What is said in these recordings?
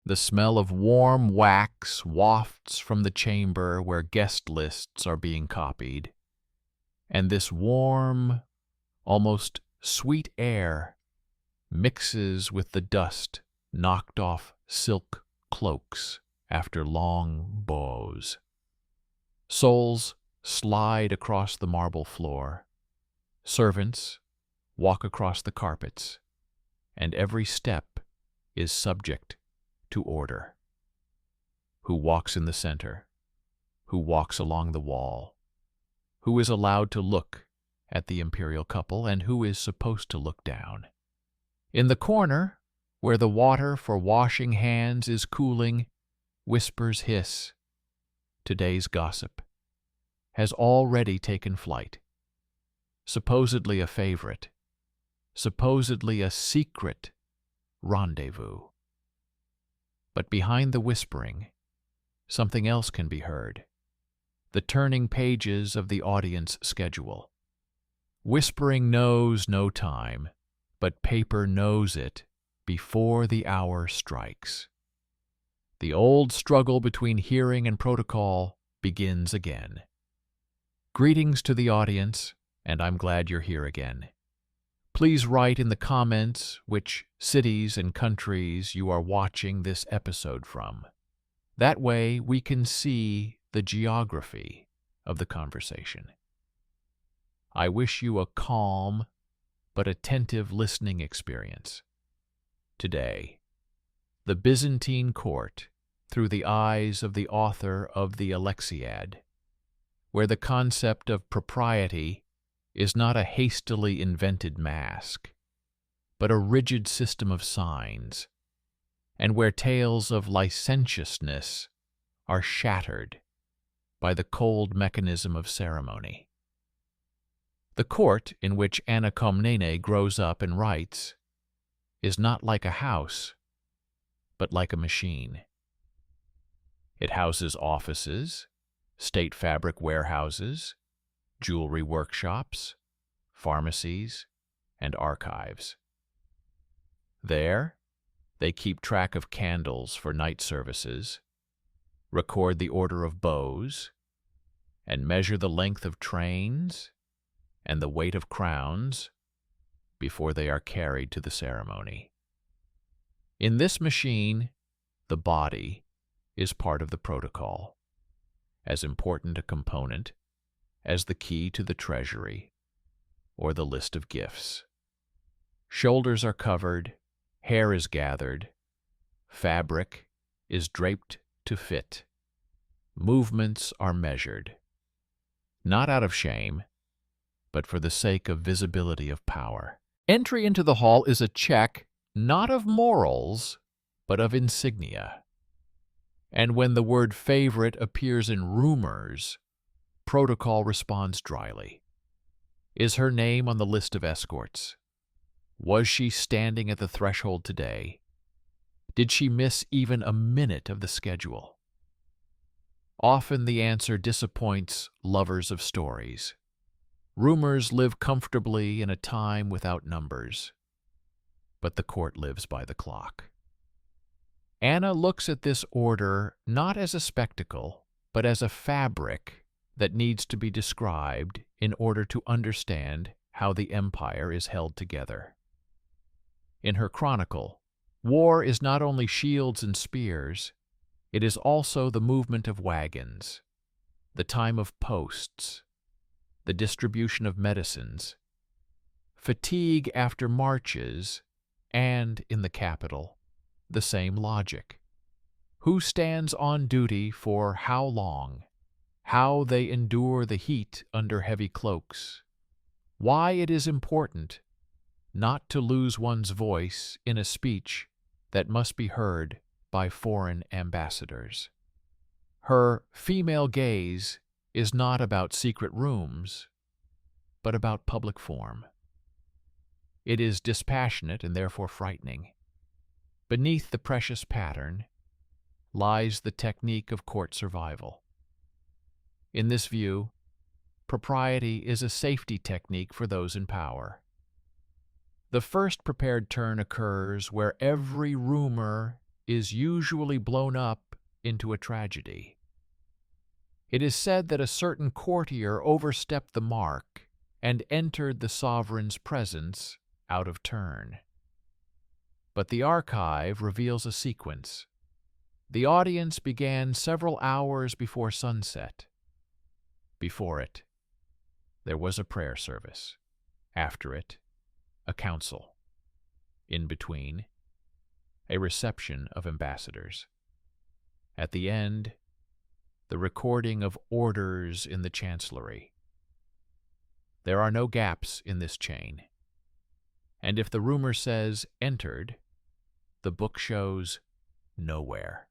The smell of warm wax wafts from the chamber where guest lists are being copied, and this warm, almost sweet air mixes with the dust knocked off silk cloaks after long bows. Souls slide across the marble floor. Servants walk across the carpets, and every step is subject to order. Who walks in the center? Who walks along the wall? Who is allowed to look at the imperial couple, and who is supposed to look down? In the corner, where the water for washing hands is cooling, whispers hiss. Today's gossip has already taken flight. Supposedly a favorite, supposedly a secret rendezvous. But behind the whispering, something else can be heard. The turning pages of the audience schedule. Whispering knows no time, but paper knows it before the hour strikes. The old struggle between hearing and protocol begins again. Greetings to the audience, and I'm glad you're here again. Please write in the comments which cities and countries you are watching this episode from. That way we can see the geography of the conversation. I wish you a calm but attentive listening experience. Today, the Byzantine court through the eyes of the author of the Alexiad, where the concept of propriety is not a hastily invented mask, but a rigid system of signs, and where tales of licentiousness are shattered by the cold mechanism of ceremony. The court in which Anna Komnene grows up and writes is not like a house, but like a machine. It houses offices, state fabric warehouses, jewelry workshops, pharmacies, and archives. There, they keep track of candles for night services, record the order of bows, and measure the length of trains and the weight of crowns before they are carried to the ceremony. In this machine, the body is part of the protocol, as important a component as the key to the treasury or the list of gifts. Shoulders are covered, hair is gathered, fabric is draped to fit, movements are measured, not out of shame, but for the sake of visibility of power. Entry into the hall is a check not of morals, but of insignia. And when the word favorite appears in rumors, protocol responds dryly. Is her name on the list of escorts? Was she standing at the threshold today? Did she miss even a minute of the schedule? Often the answer disappoints lovers of stories. Rumors live comfortably in a time without numbers, but the court lives by the clock. Anna looks at this order not as a spectacle, but as a fabric that needs to be described in order to understand how the empire is held together. In her chronicle, war is not only shields and spears, it is also the movement of wagons, the time of posts, the distribution of medicines, fatigue after marches, and, in the capital, the same logic. Who stands on duty for how long? How they endure the heat under heavy cloaks? Why it is important not to lose one's voice in a speech that must be heard by foreign ambassadors. Her female gaze is not about secret rooms, but about public form. It is dispassionate and therefore frightening. Beneath the precious pattern lies the technique of court survival. In this view, propriety is a safety technique for those in power. The first prepared turn occurs where every rumor is usually blown up into a tragedy. It is said that a certain courtier overstepped the mark and entered the sovereign's presence out of turn. But the archive reveals a sequence. The audience began several hours before sunset. Before it, there was a prayer service. After it, a council. In between, a reception of ambassadors. At the end, the recording of orders in the chancellery. There are no gaps in this chain. And if the rumor says entered, the book shows nowhere.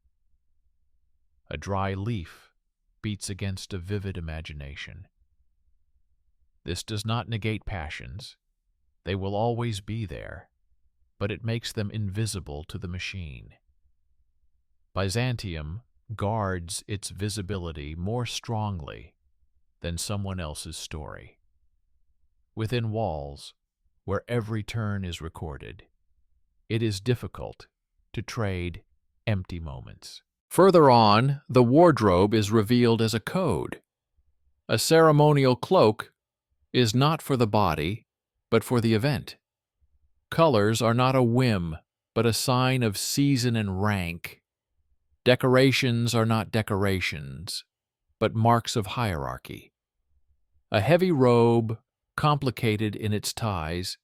A dry leaf beats against a vivid imagination. This does not negate passions. They will always be there, but it makes them invisible to the machine. Byzantium guards its visibility more strongly than someone else's story. Within walls, where every turn is recorded, it is difficult to trade empty moments. Further on, the wardrobe is revealed as a code. A ceremonial cloak is not for the body, but for the event. Colors are not a whim, but a sign of season and rank. Decorations are not decorations, but marks of hierarchy. A heavy robe, complicated in its ties,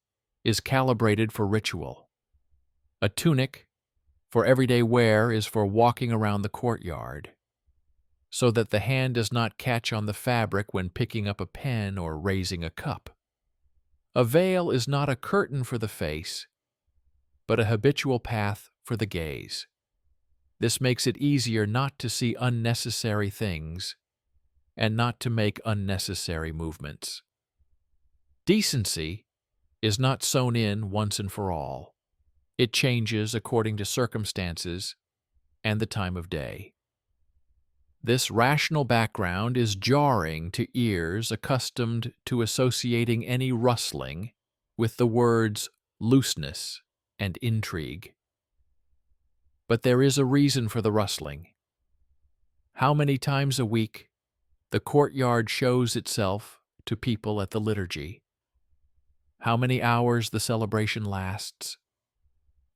is calibrated for ritual. A tunic, for everyday wear, is for walking around the courtyard, so that the hand does not catch on the fabric when picking up a pen or raising a cup. A veil is not a curtain for the face, but a habitual path for the gaze. This makes it easier not to see unnecessary things and not to make unnecessary movements. Decency is not sewn in once and for all. It changes according to circumstances and the time of day. This rational background is jarring to ears accustomed to associating any rustling with the words looseness and intrigue. But there is a reason for the rustling. How many times a week the courtyard shows itself to people at the liturgy? How many hours the celebration lasts?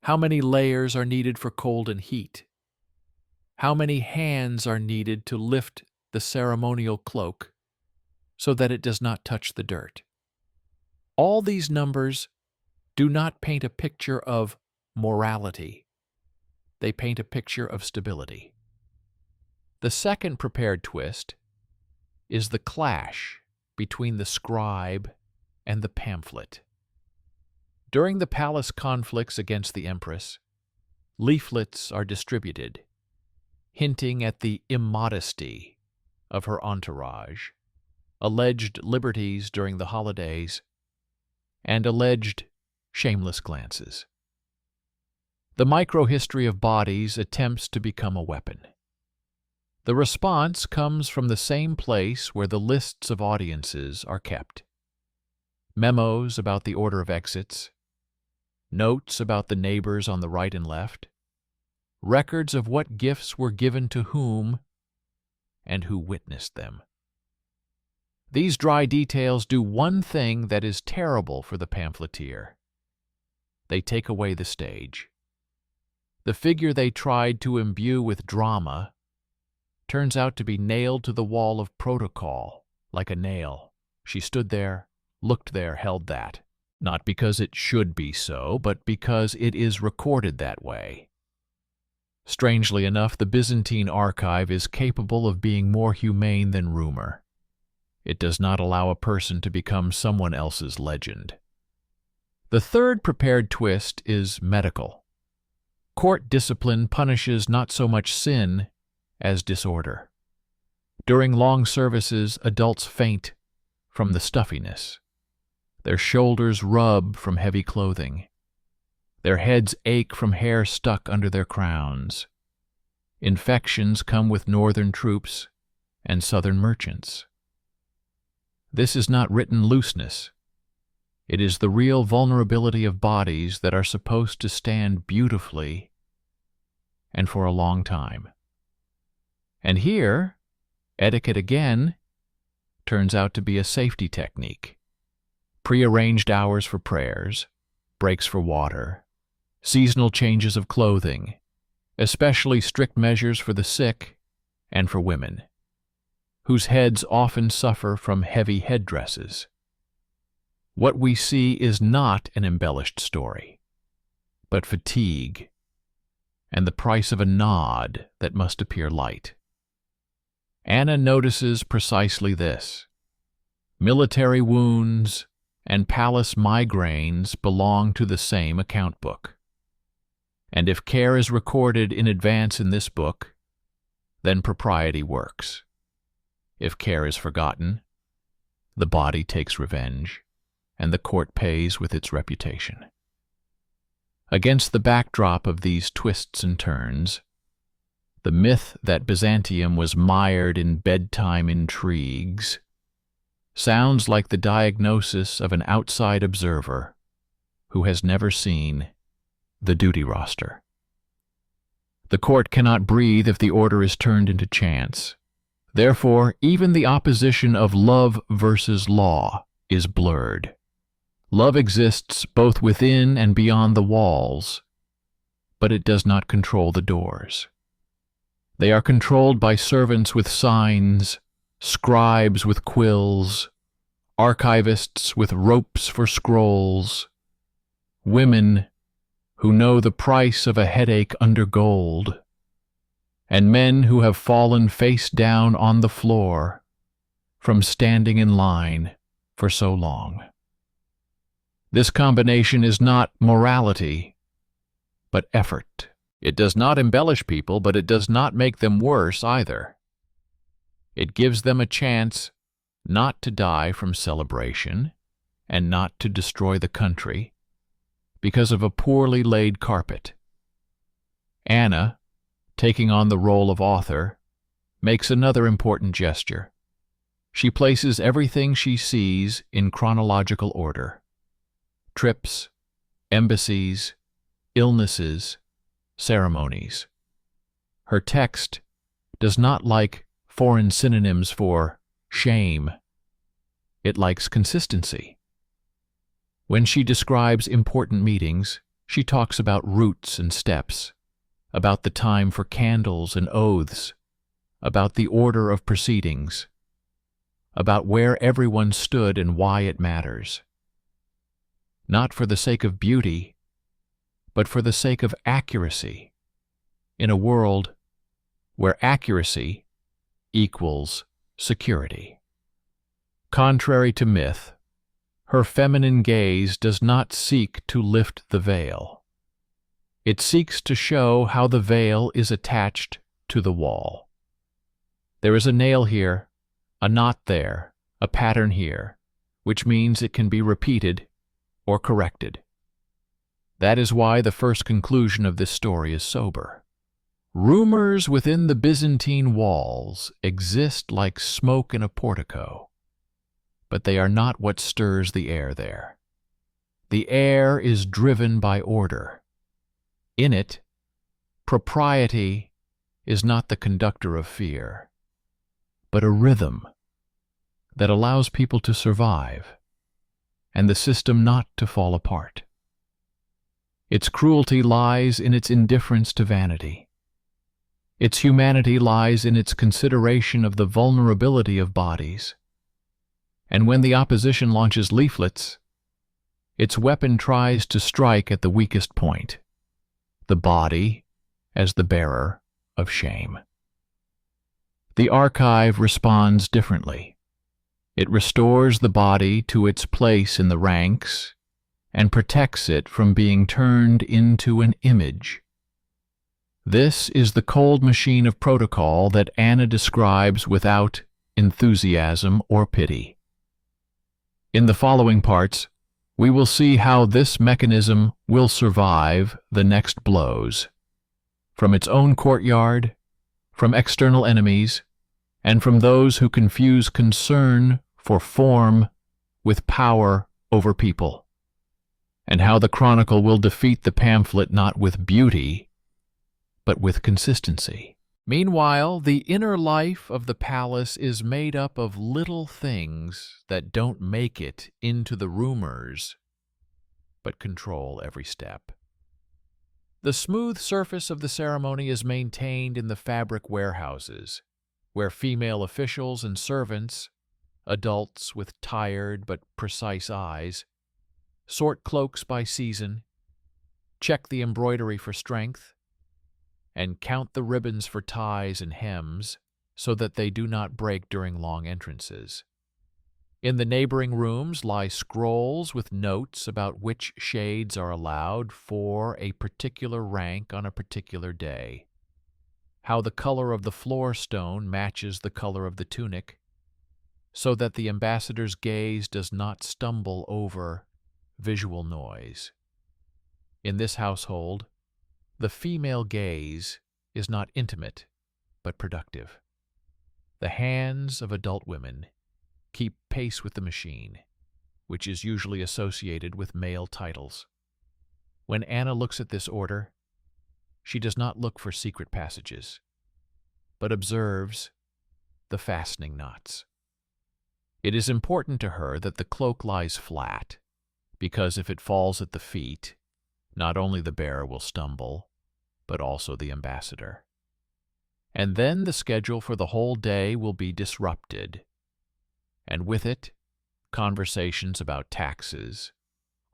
How many layers are needed for cold and heat? How many hands are needed to lift the ceremonial cloak so that it does not touch the dirt? All these numbers do not paint a picture of morality. They paint a picture of stability. The second prepared twist is the clash between the scribe and the pamphlet. During the palace conflicts against the empress, leaflets are distributed, hinting at the immodesty of her entourage, alleged liberties during the holidays, and alleged shameless glances. The microhistory of bodies attempts to become a weapon. The response comes from the same place where the lists of audiences are kept. Memos about the order of exits, notes about the neighbors on the right and left, records of what gifts were given to whom and who witnessed them. These dry details do one thing that is terrible for the pamphleteer. They take away the stage. The figure they tried to imbue with drama turns out to be nailed to the wall of protocol like a nail. She stood there, looked there, held that. Not because it should be so, but because it is recorded that way. Strangely enough, the Byzantine archive is capable of being more humane than rumor. It does not allow a person to become someone else's legend. The third prepared twist is medical. Court discipline punishes not so much sin as disorder. During long services, adults faint from the stuffiness. Their shoulders rub from heavy clothing. Their heads ache from hair stuck under their crowns. Infections come with northern troops and southern merchants. This is not written looseness. It is the real vulnerability of bodies that are supposed to stand beautifully and for a long time. And here, etiquette again turns out to be a safety technique. Prearranged hours for prayers, breaks for water, seasonal changes of clothing, especially strict measures for the sick and for women, whose heads often suffer from heavy headdresses. What we see is not an embellished story, but fatigue and the price of a nod that must appear light. Anna notices precisely this. Military wounds and palace migraines belong to the same account book. And if care is recorded in advance in this book, then propriety works. If care is forgotten, the body takes revenge, and the court pays with its reputation. Against the backdrop of these twists and turns, the myth that Byzantium was mired in bedtime intrigues sounds like the diagnosis of an outside observer who has never seen the duty roster. The court cannot breathe if the order is turned into chance. Therefore, even the opposition of love versus law is blurred. Love exists both within and beyond the walls, but it does not control the doors. They are controlled by servants with signs, scribes with quills, archivists with ropes for scrolls, women who know the price of a headache under gold, and men who have fallen face down on the floor from standing in line for so long. This combination is not morality, but effort. It does not embellish people, but it does not make them worse either. It gives them a chance not to die from celebration and not to destroy the country because of a poorly laid carpet. Anna, taking on the role of author, makes another important gesture. She places everything she sees in chronological order. Trips, embassies, illnesses, ceremonies. Her text does not like foreign synonyms for shame. It likes consistency. When she describes important meetings, she talks about routes and steps, about the time for candles and oaths, about the order of proceedings, about where everyone stood and why it matters. Not for the sake of beauty, but for the sake of accuracy, in a world where accuracy equals security. Contrary to myth, her feminine gaze does not seek to lift the veil. It seeks to show how the veil is attached to the wall. There is a nail here, a knot there, a pattern here, which means it can be repeated or corrected. That is why the first conclusion of this story is sober. Rumors within the Byzantine walls exist like smoke in a portico, but they are not what stirs the air there. The air is driven by order. In it, propriety is not the conductor of fear, but a rhythm that allows people to survive and the system not to fall apart. Its cruelty lies in its indifference to vanity. Its humanity lies in its consideration of the vulnerability of bodies. And when the opposition launches leaflets, its weapon tries to strike at the weakest point, the body as the bearer of shame. The archive responds differently. It restores the body to its place in the ranks and protects it from being turned into an image. This is the cold machine of protocol that Anna describes without enthusiasm or pity. In the following parts, we will see how this mechanism will survive the next blows, from its own courtyard, from external enemies, and from those who confuse concern for form with power over people, and how the chronicle will defeat the pamphlet not with beauty, but with consistency. Meanwhile, the inner life of the palace is made up of little things that don't make it into the rumors, but control every step. The smooth surface of the ceremony is maintained in the fabric warehouses, where female officials and servants, adults with tired but precise eyes, sort cloaks by season, check the embroidery for strength, and count the ribbons for ties and hems so that they do not break during long entrances. In the neighboring rooms lie scrolls with notes about which shades are allowed for a particular rank on a particular day, how the color of the floor stone matches the color of the tunic, so that the ambassador's gaze does not stumble over visual noise. In this household, the female gaze is not intimate, but productive. The hands of adult women keep pace with the machine, which is usually associated with male titles. When Anna looks at this order, she does not look for secret passages, but observes the fastening knots. It is important to her that the cloak lies flat, because if it falls at the feet, not only the bearer will stumble, but also the ambassador. And then the schedule for the whole day will be disrupted, and with it, conversations about taxes,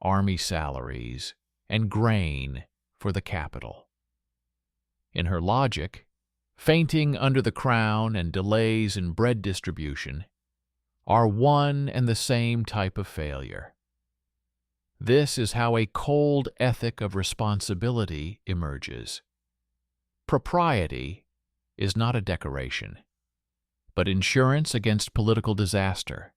army salaries, and grain for the capital. In her logic, fainting under the crown and delays in bread distribution are one and the same type of failure. This is how a cold ethic of responsibility emerges. Propriety is not a decoration, but insurance against political disaster.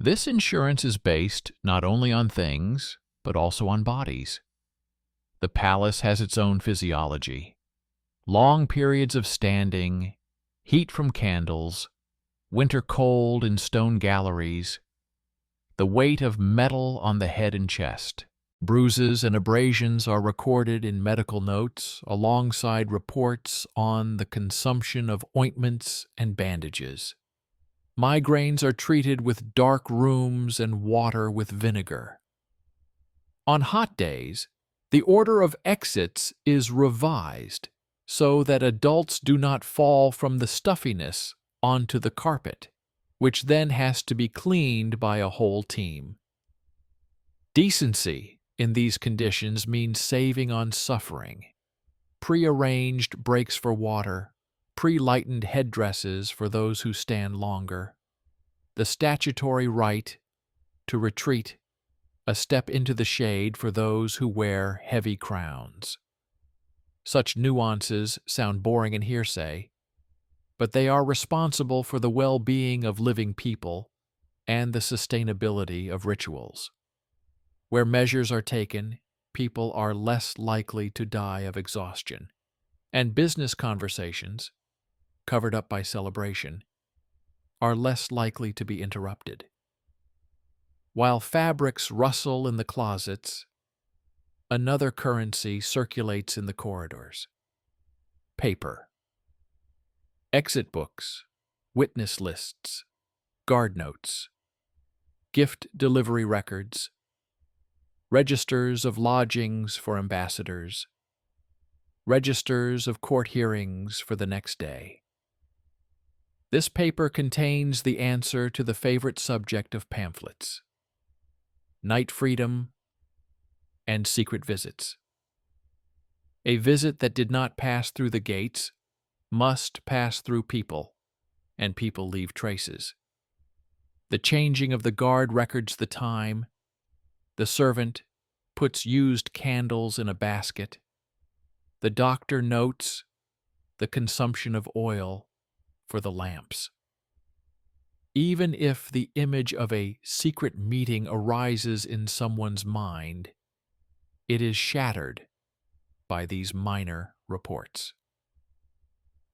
This insurance is based not only on things, but also on bodies. The palace has its own physiology. Long periods of standing, heat from candles, winter cold in stone galleries, the weight of metal on the head and chest. Bruises and abrasions are recorded in medical notes alongside reports on the consumption of ointments and bandages. Migraines are treated with dark rooms and water with vinegar. On hot days, the order of exits is revised so that adults do not fall from the stuffiness onto the carpet, which then has to be cleaned by a whole team. Decency in these conditions means saving on suffering. Pre-arranged breaks for water, pre-lightened headdresses for those who stand longer, the statutory right to retreat, a step into the shade for those who wear heavy crowns. Such nuances sound boring and hearsay, but they are responsible for the well-being of living people and the sustainability of rituals. Where measures are taken, people are less likely to die of exhaustion, and business conversations, covered up by celebration, are less likely to be interrupted. While fabrics rustle in the closets, another currency circulates in the corridors: paper. Exit books, witness lists, guard notes, gift delivery records, registers of lodgings for ambassadors, registers of court hearings for the next day. This paper contains the answer to the favorite subject of pamphlets: night freedom and secret visits. A visit that did not pass through the gates must pass through people, and people leave traces. The changing of the guard records the time. The servant puts used candles in a basket. The doctor notes the consumption of oil for the lamps. Even if the image of a secret meeting arises in someone's mind, it is shattered by these minor reports.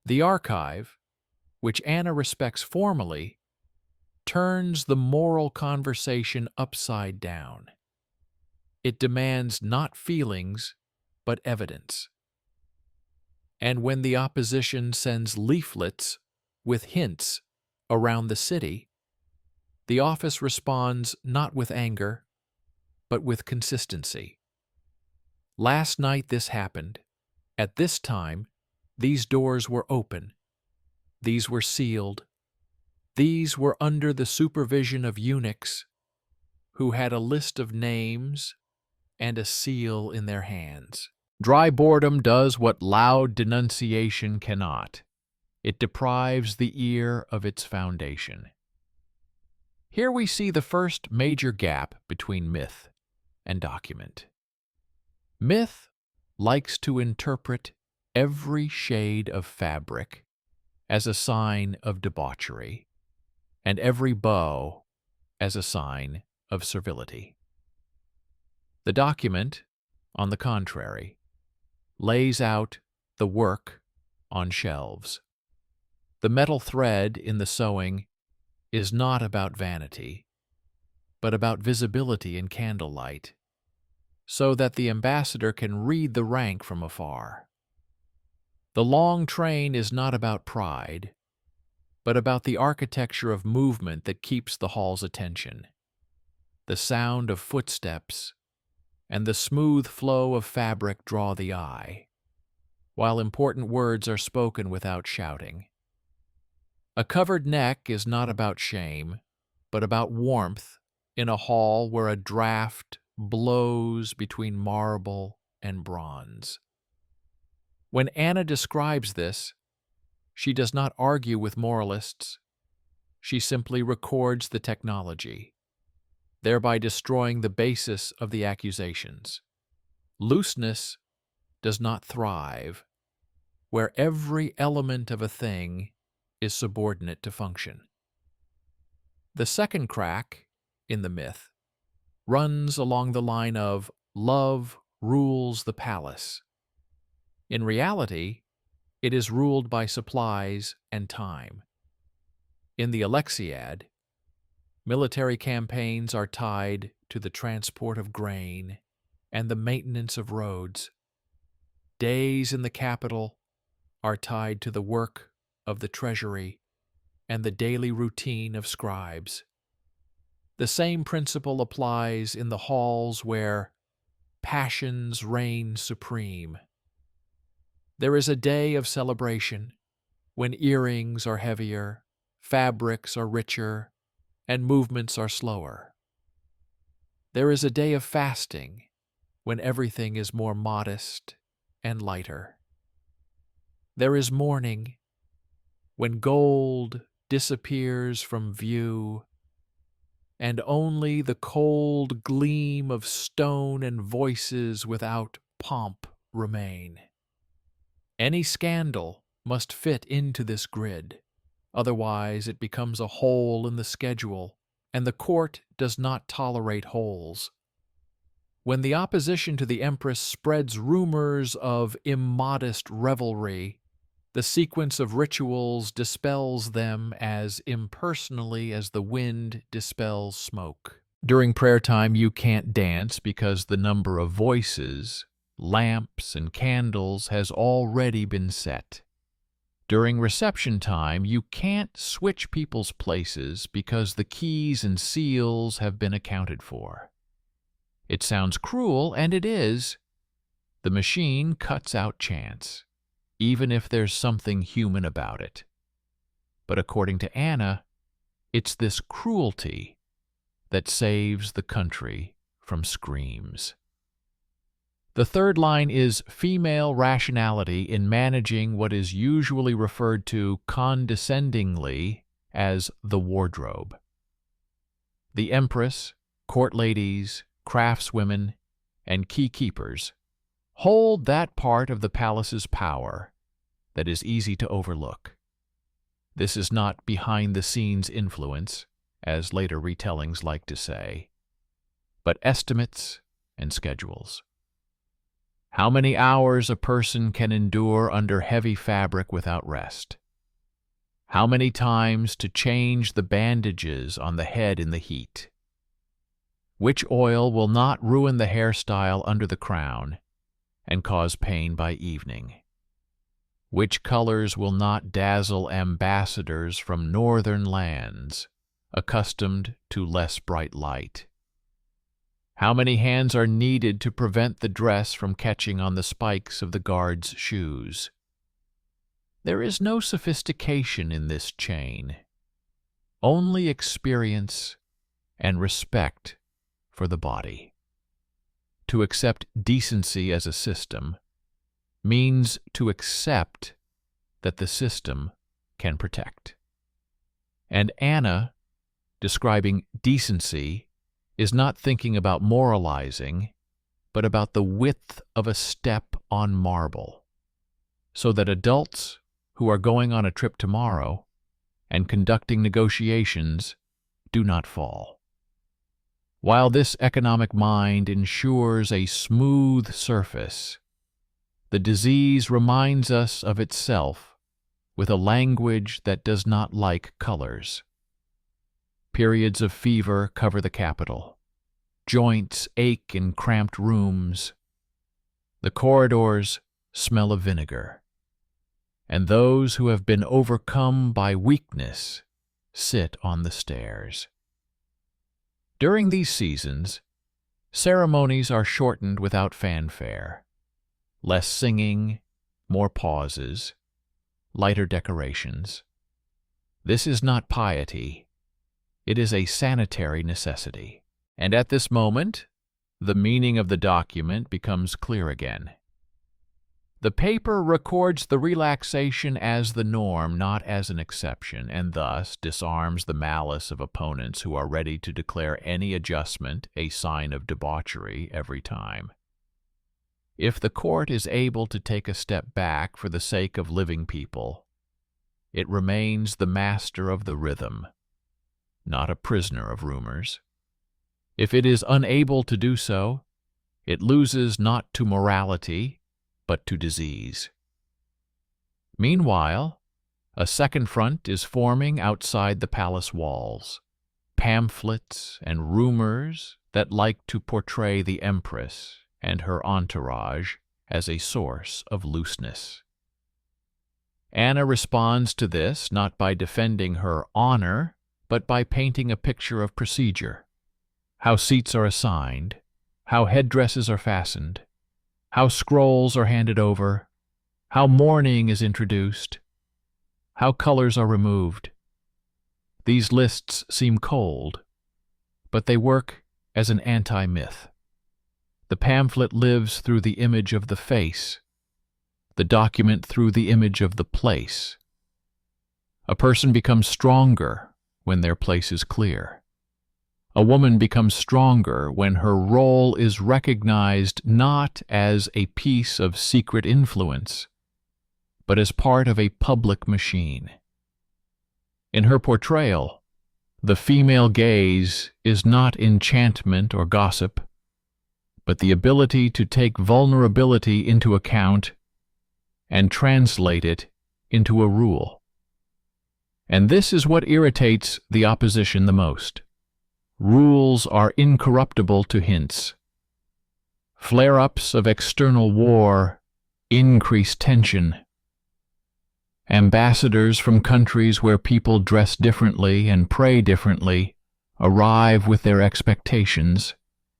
The archive, which Anna respects formally, turns the moral conversation upside down. It demands not feelings, but evidence. And when the opposition sends leaflets with hints around the city, the office responds not with anger, but with consistency. Last night this happened. At this time, these doors were open. These were sealed. These were under the supervision of eunuchs who had a list of names and a seal in their hands. Dry boredom does what loud denunciation cannot. It deprives the ear of its foundation. Here we see the first major gap between myth and document. Myth likes to interpret every shade of fabric as a sign of debauchery, and every bow as a sign of servility. The document, on the contrary, lays out the work on shelves. The metal thread in the sewing is not about vanity, but about visibility in candlelight, so that the ambassador can read the rank from afar. The long train is not about pride, but about the architecture of movement that keeps the hall's attention. The sound of footsteps and the smooth flow of fabric draw the eye, while important words are spoken without shouting. A covered neck is not about shame, but about warmth in a hall where a draft blows between marble and bronze. When Anna describes this, she does not argue with moralists. She simply records the technology, thereby destroying the basis of the accusations. Looseness does not thrive where every element of a thing is subordinate to function. The second crack in the myth runs along the line of love rules the palace. In reality, it is ruled by supplies and time. In the Alexiad, military campaigns are tied to the transport of grain and the maintenance of roads. Days in the capital are tied to the work of the treasury and the daily routine of scribes. The same principle applies in the halls where passions reign supreme. There is a day of celebration when earrings are heavier, fabrics are richer, and movements are slower. There is a day of fasting when everything is more modest and lighter. There is mourning when gold disappears from view and only the cold gleam of stone and voices without pomp remain. Any scandal must fit into this grid, otherwise it becomes a hole in the schedule, and the court does not tolerate holes. When the opposition to the empress spreads rumors of immodest revelry, the sequence of rituals dispels them as impersonally as the wind dispels smoke. During prayer time, you can't dance because the number of voices, lamps, and candles has already been set. During reception time, you can't switch people's places because the keys and seals have been accounted for. It sounds cruel, and it is. The machine cuts out chance, even if there's something human about it. But according to Anna, it's this cruelty that saves the country from screams. The third line is female rationality in managing what is usually referred to condescendingly as the wardrobe. The empress, court ladies, craftswomen, and key keepers hold that part of the palace's power that is easy to overlook. This is not behind-the-scenes influence, as later retellings like to say, but estimates and schedules. How many hours a person can endure under heavy fabric without rest? How many times to change the bandages on the head in the heat? Which oil will not ruin the hairstyle under the crown and cause pain by evening? Which colors will not dazzle ambassadors from northern lands, accustomed to less bright light? How many hands are needed to prevent the dress from catching on the spikes of the guard's shoes? There is no sophistication in this chain, only experience and respect for the body. To accept decency as a system means to accept that the system can protect. And Anna, describing decency, is not thinking about moralizing, but about the width of a step on marble, so that adults who are going on a trip tomorrow and conducting negotiations do not fall. While this economic mind ensures a smooth surface, the disease reminds us of itself with a language that does not like colors. Periods of fever cover the capital. Joints ache in cramped rooms. The corridors smell of vinegar. And those who have been overcome by weakness sit on the stairs. During these seasons, ceremonies are shortened without fanfare. Less singing, more pauses, lighter decorations. This is not piety. It is a sanitary necessity. And at this moment, the meaning of the document becomes clear again. The paper records the relaxation as the norm, not as an exception, and thus disarms the malice of opponents who are ready to declare any adjustment a sign of debauchery every time. If the court is able to take a step back for the sake of living people, it remains the master of the rhythm, not a prisoner of rumors. If it is unable to do so, it loses not to morality, but to disease. Meanwhile, a second front is forming outside the palace walls. Pamphlets and rumors that like to portray the empress and her entourage as a source of looseness. Anna responds to this not by defending her honor, but by painting a picture of procedure. How seats are assigned, how headdresses are fastened, how scrolls are handed over, how mourning is introduced, how colors are removed. These lists seem cold, but they work as an anti-myth. The pamphlet lives through the image of the face, the document through the image of the place. A person becomes stronger when their place is clear. A woman becomes stronger when her role is recognized not as a piece of secret influence, but as part of a public machine. In her portrayal, the female gaze is not enchantment or gossip, but the ability to take vulnerability into account and translate it into a rule. And this is what irritates the opposition the most. Rules are incorruptible to hints. Flare-ups of external war increase tension. Ambassadors from countries where people dress differently and pray differently arrive with their expectations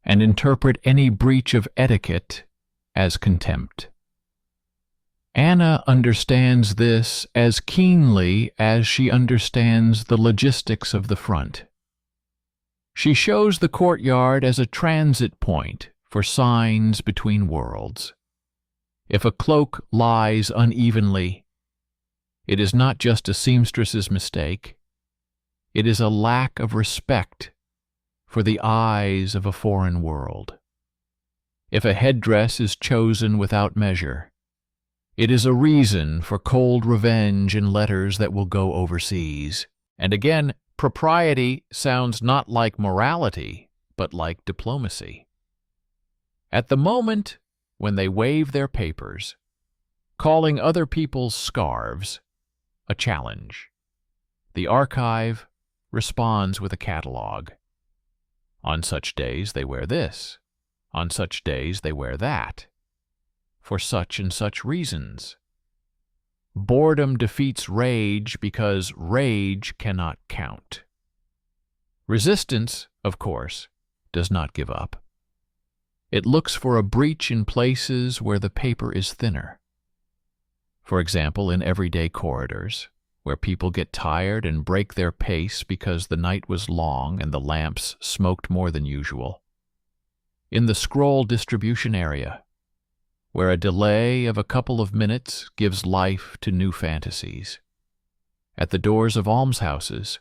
and interpret any breach of etiquette as contempt. Anna understands this as keenly as she understands the logistics of the front. She shows the courtyard as a transit point for signs between worlds. If a cloak lies unevenly, it is not just a seamstress's mistake. It is a lack of respect for the eyes of a foreign world. If a headdress is chosen without measure, it is a reason for cold revenge in letters that will go overseas. And again, propriety sounds not like morality, but like diplomacy. At the moment when they wave their papers, calling other people's scarves a challenge, the archive responds with a catalog. On such days they wear this. On such days they wear that. For such and such reasons. Boredom defeats rage because rage cannot count. Resistance, of course, does not give up. It looks for a breach in places where the paper is thinner. For example, in everyday corridors, where people get tired and break their pace because the night was long and the lamps smoked more than usual. In the scroll distribution area, where a delay of a couple of minutes gives life to new fantasies. At the doors of almshouses,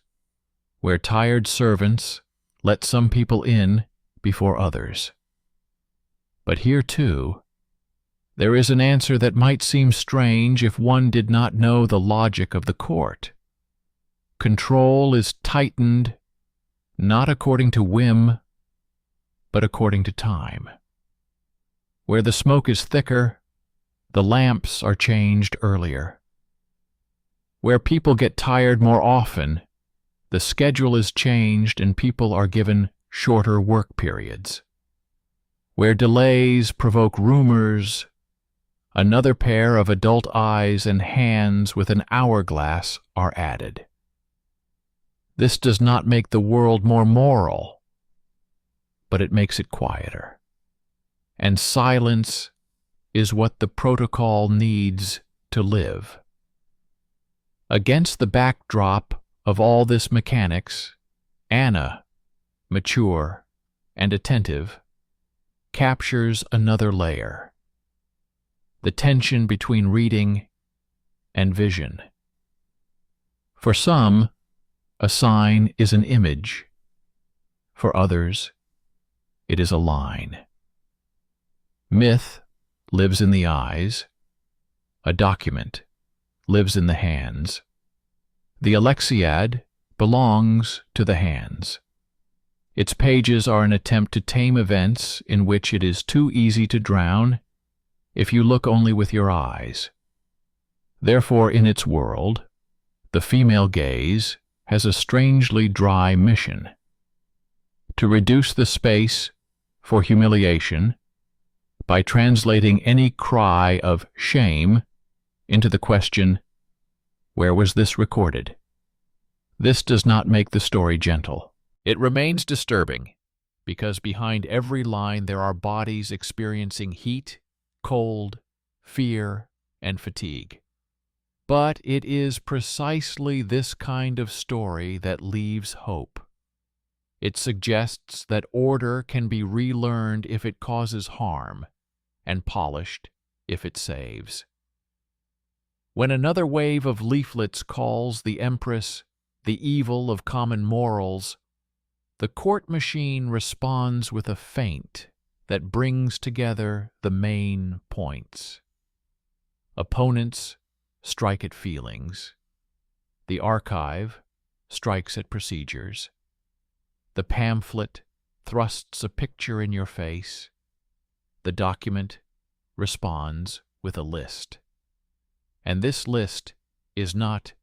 where tired servants let some people in before others. But here, too, there is an answer that might seem strange if one did not know the logic of the court. Control is tightened not according to whim, but according to time. Where the smoke is thicker, the lamps are changed earlier. Where people get tired more often, the schedule is changed and people are given shorter work periods. Where delays provoke rumors, another pair of adult eyes and hands with an hourglass are added. This does not make the world more moral, but it makes it quieter. And silence is what the protocol needs to live. Against the backdrop of all this mechanics, Anna, mature and attentive, captures another layer: the tension between reading and vision. For some, a sign is an image. For others, it is a line. Myth lives in the eyes. A document lives in the hands. The Alexiad belongs to the hands. Its pages are an attempt to tame events in which it is too easy to drown if you look only with your eyes. Therefore, in its world, the female gaze has a strangely dry mission: to reduce the space for humiliation by translating any cry of shame into the question, where was this recorded? This does not make the story gentle. It remains disturbing, because behind every line there are bodies experiencing heat, cold, fear, and fatigue. But it is precisely this kind of story that leaves hope. It suggests that order can be relearned if it causes harm, and polished if it saves. When another wave of leaflets calls the Empress the evil of common morals, the court machine responds with a feint that brings together the main points. Opponents strike at feelings. The archive strikes at procedures. The pamphlet thrusts a picture in your face. The document responds with a list. And this list is not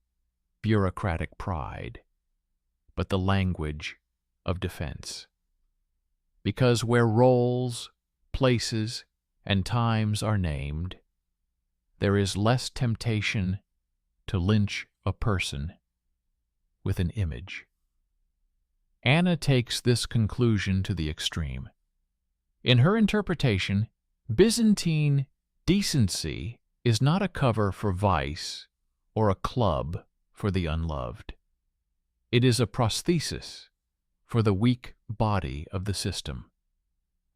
bureaucratic pride, but the language of defense. Because where roles, places, and times are named, there is less temptation to lynch a person with an image. Anna takes this conclusion to the extreme. In her interpretation, Byzantine decency is not a cover for vice or a club for the unloved. It is a prosthesis for the weak body of the system,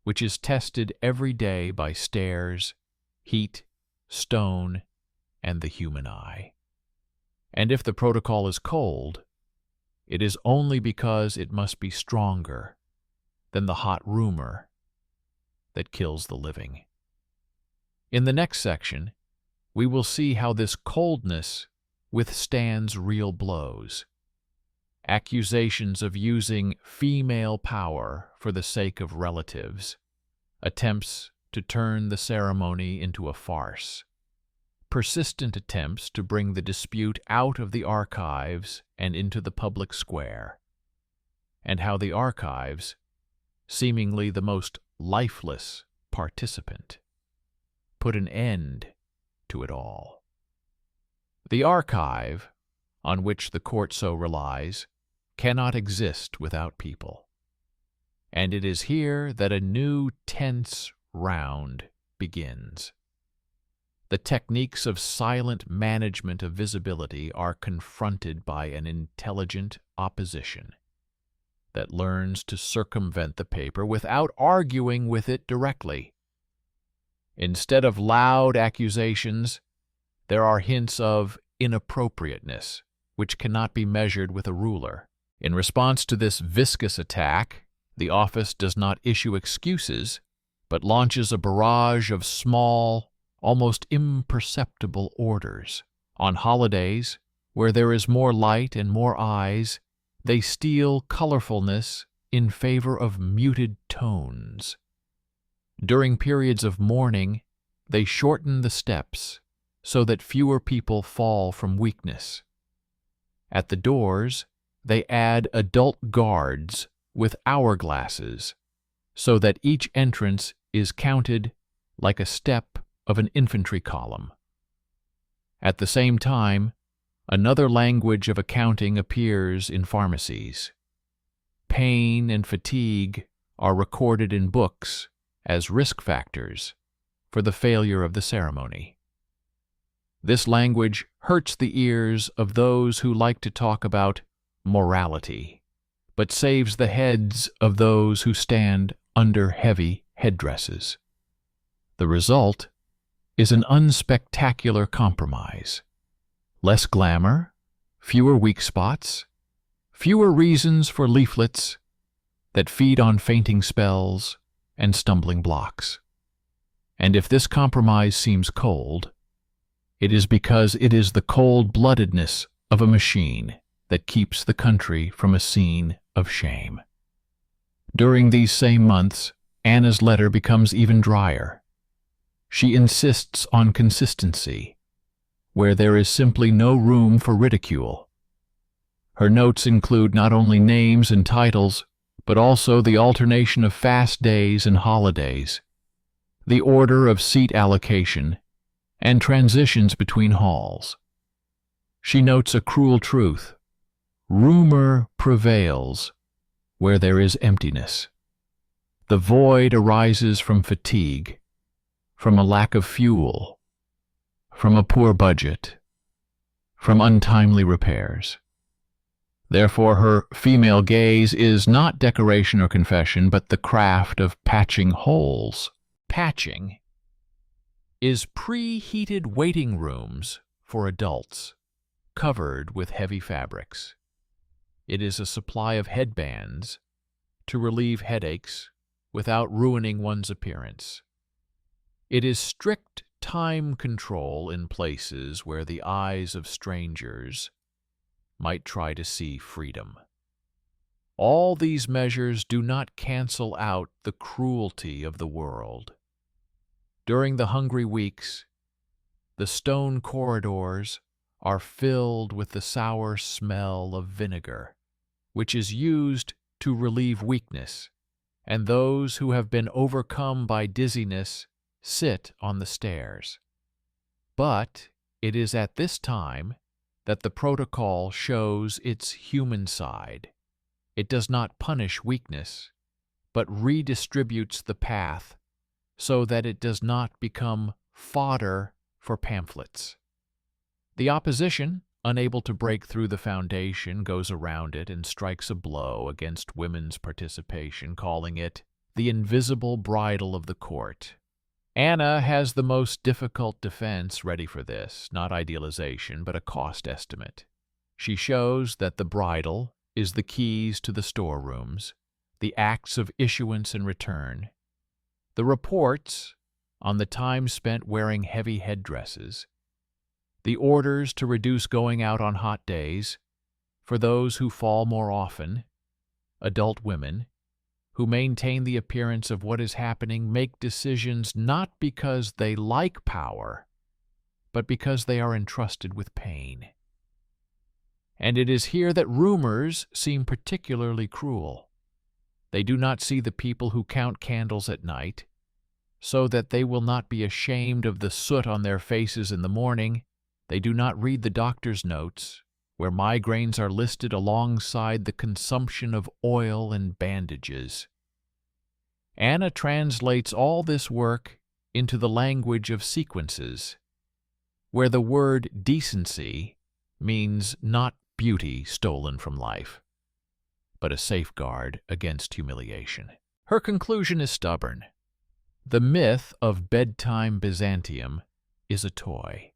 which is tested every day by stairs, heat, stone, and the human eye. And if the protocol is cold, it is only because it must be stronger than the hot rumor that kills the living. In the next section, we will see how this coldness withstands real blows. Accusations of using female power for the sake of relatives, attempts to turn the ceremony into a farce, persistent attempts to bring the dispute out of the archives and into the public square, and how the archives, seemingly the most lifeless participant, put an end to it all. The archive, on which the court so relies, cannot exist without people. And it is here that a new tense round begins. The techniques of silent management of visibility are confronted by an intelligent opposition that learns to circumvent the paper without arguing with it directly. Instead of loud accusations, there are hints of inappropriateness, which cannot be measured with a ruler. In response to this viscous attack, the office does not issue excuses, but launches a barrage of small, almost imperceptible orders. On holidays, where there is more light and more eyes, they steal colorfulness in favor of muted tones. During periods of mourning, they shorten the steps so that fewer people fall from weakness. At the doors, they add adult guards with hourglasses so that each entrance is counted like a step of an infantry column. At the same time, another language of accounting appears in pharmacies. Pain and fatigue are recorded in books as risk factors for the failure of the ceremony. This language hurts the ears of those who like to talk about morality, but saves the heads of those who stand under heavy headdresses. The result is an unspectacular compromise. Less glamour, fewer weak spots, fewer reasons for leaflets that feed on fainting spells and stumbling blocks. And if this compromise seems cold, it is because it is the cold-bloodedness of a machine that keeps the country from a scene of shame. During these same months, Anna's letter becomes even drier. She insists on consistency, where there is simply no room for ridicule. Her notes include not only names and titles, but also the alternation of fast days and holidays, the order of seat allocation, and transitions between halls. She notes a cruel truth. Rumor prevails where there is emptiness. The void arises from fatigue, from a lack of fuel, from a poor budget, from untimely repairs. Therefore, her female gaze is not decoration or confession, but the craft of patching holes. Patching is preheated waiting rooms for adults, covered with heavy fabrics. It is a supply of headbands to relieve headaches without ruining one's appearance. It is strict time control in places where the eyes of strangers might try to see freedom. All these measures do not cancel out the cruelty of the world. During the hungry weeks, the stone corridors are filled with the sour smell of vinegar, which is used to relieve weakness, and those who have been overcome by dizziness sit on the stairs. But it is at this time that the protocol shows its human side. It does not punish weakness, but redistributes the path so that it does not become fodder for pamphlets. The opposition, unable to break through the foundation, goes around it and strikes a blow against women's participation, calling it the invisible bridle of the court. Anna has the most difficult defense ready for this, not idealization, but a cost estimate. She shows that the bridle is the keys to the storerooms, the acts of issuance and return, the reports on the time spent wearing heavy headdresses, the orders to reduce going out on hot days for those who fall more often, adult women, who maintain the appearance of what is happening, make decisions not because they like power, but because they are entrusted with pain. And it is here that rumors seem particularly cruel. They do not see the people who count candles at night, so that they will not be ashamed of the soot on their faces in the morning. They do not read the doctor's notes, where migraines are listed alongside the consumption of oil and bandages. Anna translates all this work into the language of sequences, where the word decency means not beauty stolen from life, but a safeguard against humiliation. Her conclusion is stubborn. The myth of bedtime Byzantium is a toy.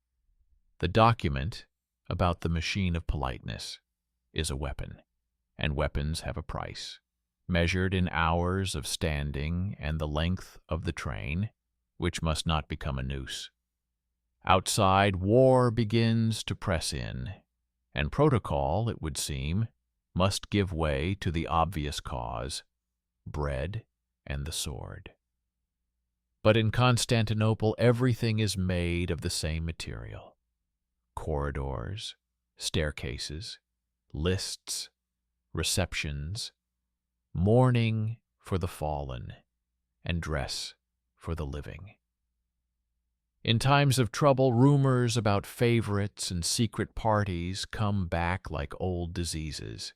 The document about the machine of politeness is a weapon, and weapons have a price, measured in hours of standing and the length of the train, which must not become a noose. Outside, war begins to press in, and protocol, it would seem, must give way to the obvious cause, bread and the sword. But in Constantinople, everything is made of the same material. Corridors, staircases, lists, receptions, mourning for the fallen, and dress for the living. In times of trouble, rumors about favorites and secret parties come back like old diseases.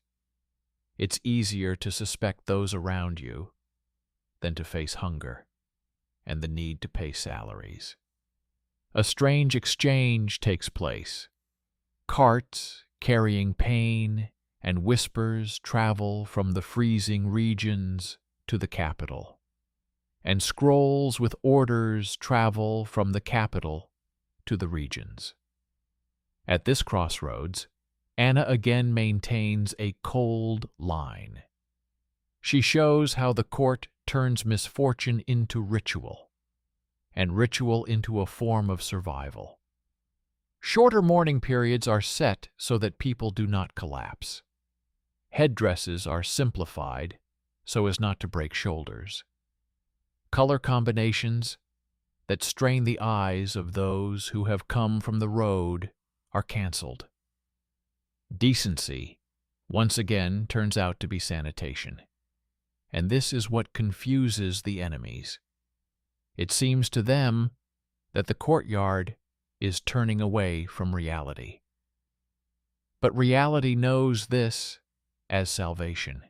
It's easier to suspect those around you than to face hunger and the need to pay salaries. A strange exchange takes place. Carts carrying pain and whispers travel from the freezing regions to the capital, and scrolls with orders travel from the capital to the regions. At this crossroads, Anna again maintains a cold line. She shows how the court turns misfortune into ritual, and ritual into a form of survival. Shorter mourning periods are set so that people do not collapse. Headdresses are simplified so as not to break shoulders. Color combinations that strain the eyes of those who have come from the road are canceled. Decency once again turns out to be sanitation. And this is what confuses the enemies. It seems to them that the courtyard is turning away from reality. But reality knows this as salvation.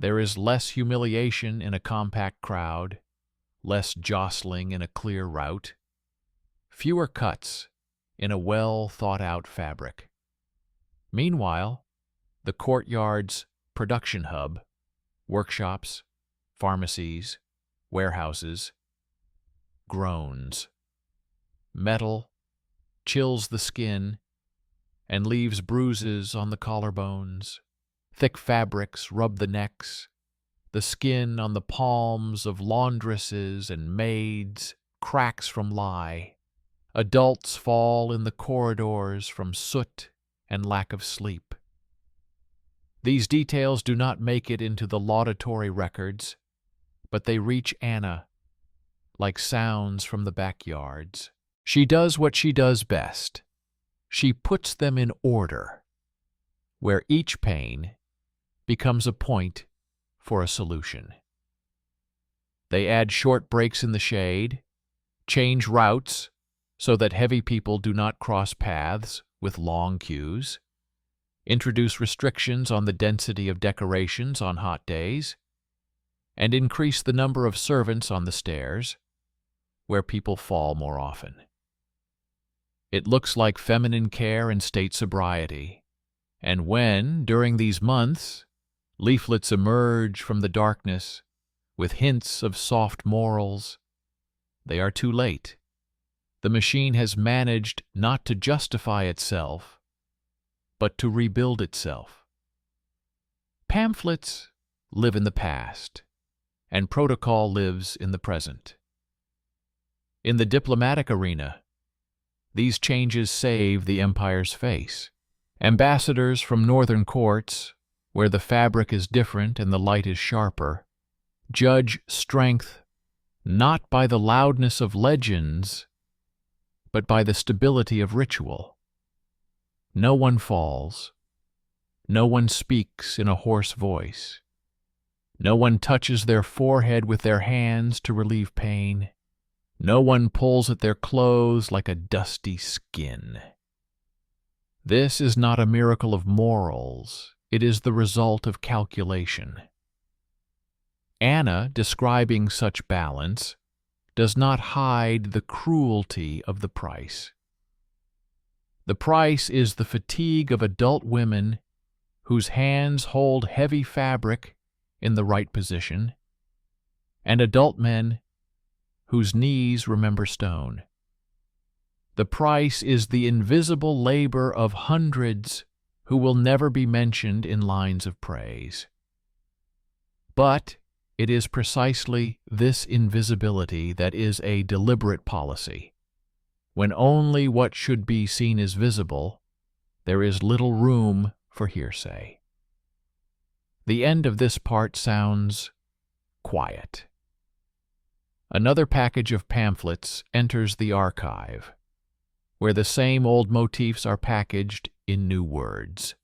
There is less humiliation in a compact crowd, less jostling in a clear route, fewer cuts in a well-thought-out fabric. Meanwhile, the courtyard's production hub, workshops, pharmacies, warehouses, groans. Metal chills the skin and leaves bruises on the collarbones. Thick fabrics rub the necks. The skin on the palms of laundresses and maids cracks from lye. Adults fall in the corridors from soot and lack of sleep. These details do not make it into the laudatory records, but they reach Anna like sounds from the backyards. She does what she does best. She puts them in order, where each pain becomes a point for a solution. They add short breaks in the shade, change routes so that heavy people do not cross paths with long queues, introduce restrictions on the density of decorations on hot days, and increase the number of servants on the stairs, where people fall more often. It looks like feminine care and state sobriety, and when, during these months, leaflets emerge from the darkness with hints of soft morals, they are too late. The machine has managed not to justify itself, but to rebuild itself. Pamphlets live in the past, and protocol lives in the present. In the diplomatic arena, these changes save the empire's face. Ambassadors from northern courts, where the fabric is different and the light is sharper, judge strength not by the loudness of legends, but by the stability of ritual. No one falls. No one speaks in a hoarse voice. No one touches their forehead with their hands to relieve pain. No one pulls at their clothes like a dusty skin. This is not a miracle of morals. It is the result of calculation. Anna, describing such balance, does not hide the cruelty of the price. The price is the fatigue of adult women whose hands hold heavy fabric in the right position, and adult men whose knees remember stone. The price is the invisible labor of hundreds who will never be mentioned in lines of praise. But it is precisely this invisibility that is a deliberate policy. When only what should be seen is visible, there is little room for hearsay. The end of this part sounds quiet. Another package of pamphlets enters the archive, where the same old motifs are packaged in new words.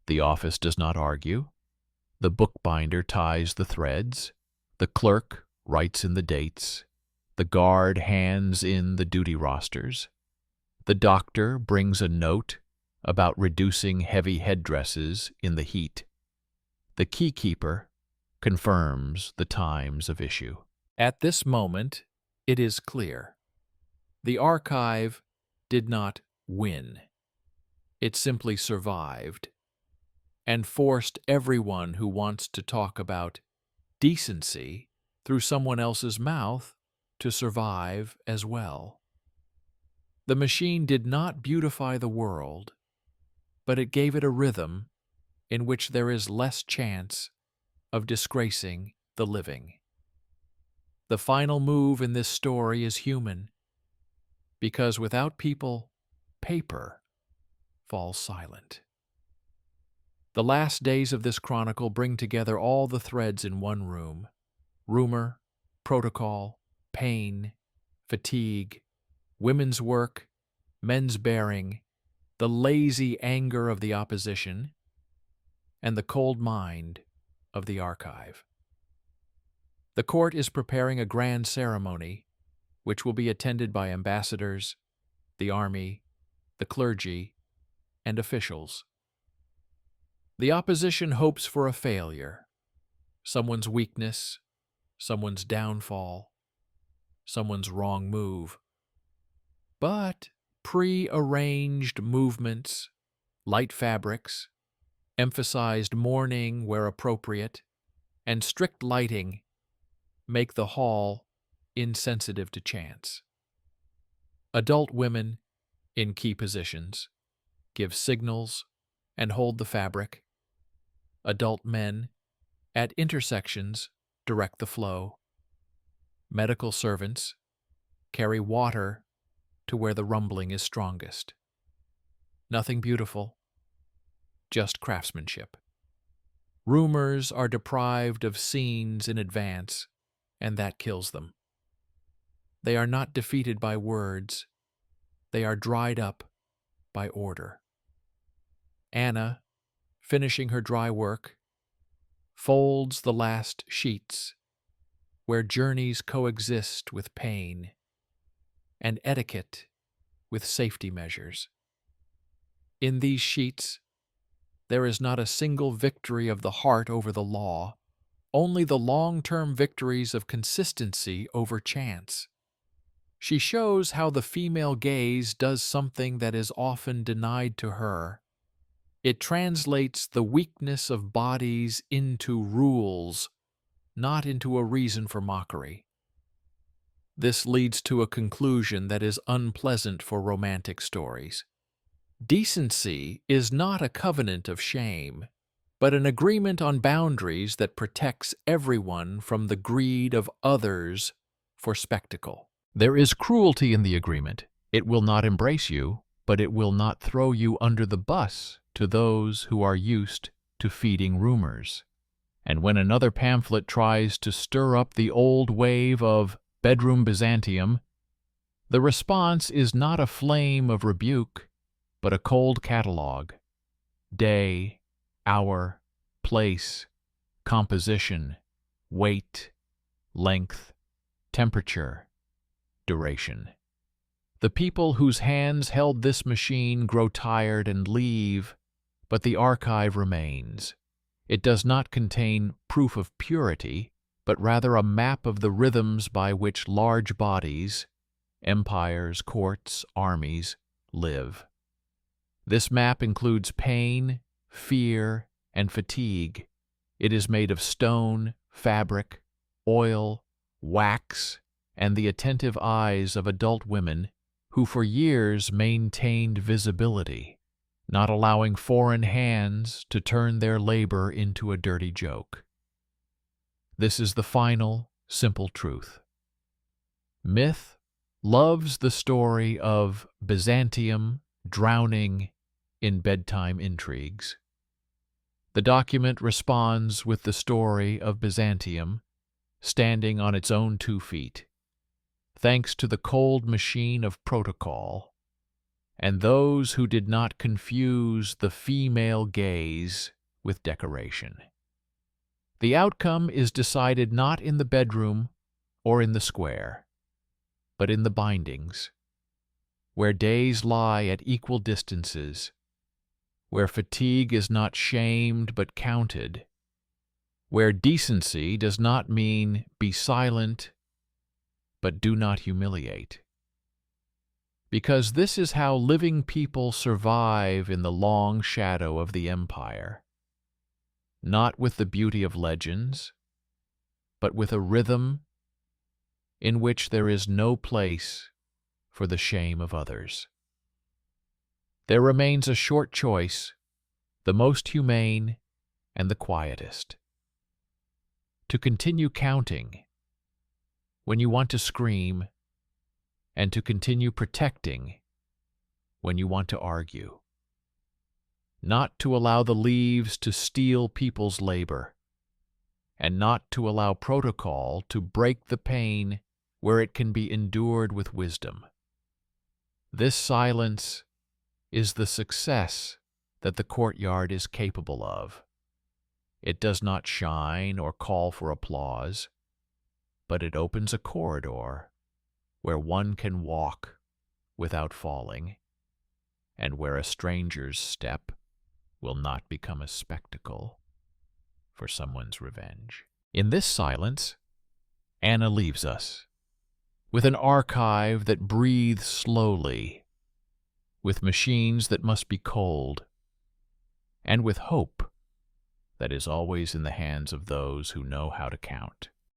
The office does not argue. The bookbinder ties the threads. The clerk writes in the dates. The guard hands in the duty rosters. The doctor brings a note about reducing heavy headdresses in the heat. The keykeeper confirms the times of issue. At this moment, it is clear. The archive did not win. It simply survived and forced everyone who wants to talk about decency through someone else's mouth to survive as well. The machine did not beautify the world, but it gave it a rhythm in which there is less chance of disgracing the living. The final move in this story is human, because without people, paper falls silent. The last days of this chronicle bring together all the threads in one room: rumor, protocol, pain, fatigue, women's work, men's bearing, the lazy anger of the opposition, and the cold mind of the archive. The court is preparing a grand ceremony, which will be attended by ambassadors, the army, the clergy, and officials. The opposition hopes for a failure, someone's weakness, someone's downfall, someone's wrong move. But pre-arranged movements, light fabrics, emphasized mourning where appropriate, and strict lighting make the hall insensitive to chance. Adult women in key positions give signals and hold the fabric. Adult men at intersections direct the flow. Medical servants carry water to where the rumbling is strongest. Nothing beautiful, just craftsmanship. Rumors are deprived of scenes in advance, and that kills them. They are not defeated by words. They are dried up by order. Anna, finishing her dry work, folds the last sheets where journeys coexist with pain and etiquette with safety measures. In these sheets, there is not a single victory of the heart over the law, only the long-term victories of consistency over chance. She shows how the female gaze does something that is often denied to her. It translates the weakness of bodies into rules, not into a reason for mockery. This leads to a conclusion that is unpleasant for romantic stories. Decency is not a covenant of shame, but an agreement on boundaries that protects everyone from the greed of others for spectacle. There is cruelty in the agreement. It will not embrace you, but it will not throw you under the bus to those who are used to feeding rumors. And when another pamphlet tries to stir up the old wave of bedroom Byzantium, the response is not a flame of rebuke, but a cold catalogue. Day, hour, place, composition, weight, length, temperature, duration. The people whose hands held this machine grow tired and leave, but the archive remains. It does not contain proof of purity, but rather a map of the rhythms by which large bodies, empires, courts, armies, live. This map includes pain, fear, and fatigue. It is made of stone, fabric, oil, wax, and the attentive eyes of adult women who for years maintained visibility, not allowing foreign hands to turn their labor into a dirty joke. This is the final, simple truth. Myth loves the story of Byzantium drowning in bedtime intrigues. The document responds with the story of Byzantium standing on its own 2 feet, thanks to the cold machine of protocol, and those who did not confuse the female gaze with decoration. The outcome is decided not in the bedroom or in the square, but in the bindings, where days lie at equal distances, where fatigue is not shamed but counted, where decency does not mean be silent but do not humiliate. Because this is how living people survive in the long shadow of the empire, not with the beauty of legends, but with a rhythm in which there is no place for the shame of others. There remains a short choice, the most humane and the quietest. To continue counting when you want to scream, and to continue protecting when you want to argue. Not to allow the leaves to steal people's labor, and not to allow protocol to break the pain where it can be endured with wisdom. This silence is the success that the courtyard is capable of. It does not shine or call for applause, but it opens a corridor where one can walk without falling, and where a stranger's step will not become a spectacle for someone's revenge. In this silence, Anna leaves us, with an archive that breathes slowly, with machines that must be cold, and with hope that is always in the hands of those who know how to count.